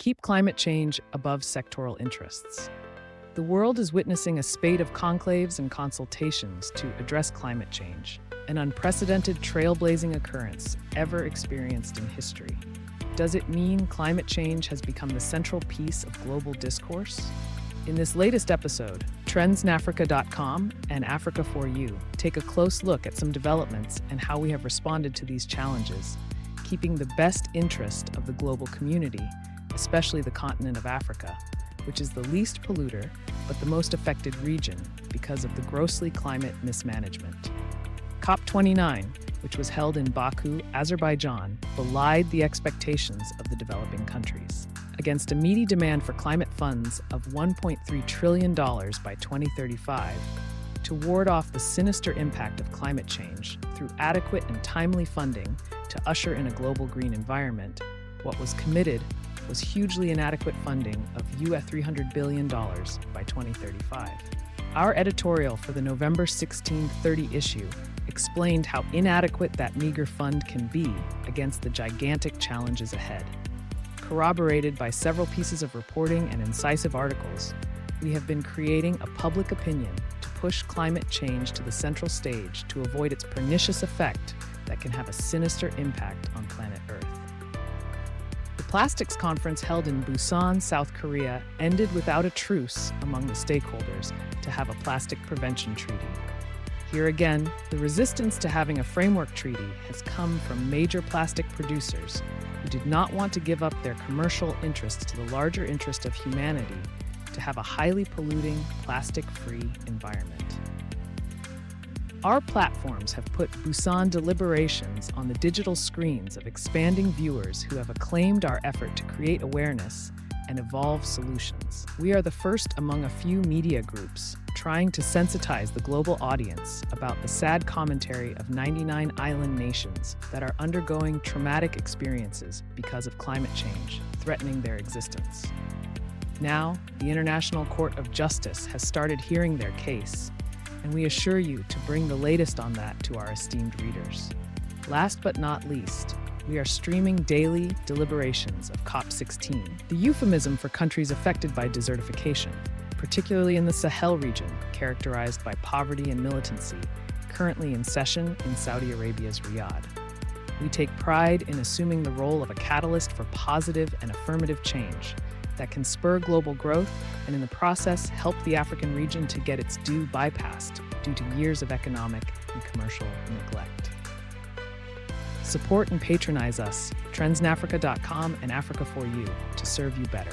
keep climate change above sectoral interests. The world is witnessing a spate of conclaves and consultations to address climate change, an unprecedented trailblazing occurrence ever experienced in history. Does it mean climate change has become the central piece of global discourse? In this latest episode, TrendsNAfrica.com and Africa4U take a close look at some developments and how we have responded to these challenges, keeping the best interest of the global community, especially the continent of Africa, which is the least polluter but the most affected region because of the grossly climate mismanagement. COP29, which was held in Baku, Azerbaijan, belied the expectations of the developing countries. Against a meaty demand for climate funds of $1.3 trillion by 2035, to ward off the sinister impact of climate change through adequate and timely funding to usher in a global green environment, what was committed was hugely inadequate funding of $300 billion by 2035. Our editorial for the November 1630 issue explained how inadequate that meager fund can be against the gigantic challenges ahead. Corroborated by several pieces of reporting and incisive articles, we have been creating a public opinion to push climate change to the central stage to avoid its pernicious effect that can have a sinister impact on planet Earth. The plastics conference held in Busan, South Korea, ended without a truce among the stakeholders to have a plastic prevention treaty. Here again, the resistance to having a framework treaty has come from major plastic producers who did not want to give up their commercial interests to the larger interest of humanity to have a highly polluting, plastic-free environment. Our platforms have put Busan deliberations on the digital screens of expanding viewers who have acclaimed our effort to create awareness and evolve solutions. We are the first among a few media groups trying to sensitize the global audience about the sad commentary of 99 island nations that are undergoing traumatic experiences because of climate change, threatening their existence. Now, the International Court of Justice has started hearing their case, and we assure you to bring the latest on that to our esteemed readers. Last but not least, we are streaming daily deliberations of COP16, the euphemism for countries affected by desertification, particularly in the Sahel region, characterized by poverty and militancy, currently in session in Saudi Arabia's Riyadh. We take pride in assuming the role of a catalyst for positive and affirmative change that can spur global growth and in the process help the African region to get its due bypassed due to years of economic and commercial neglect. Support and patronize us, TrendsNAfrica.com and Africa4U, to serve you better.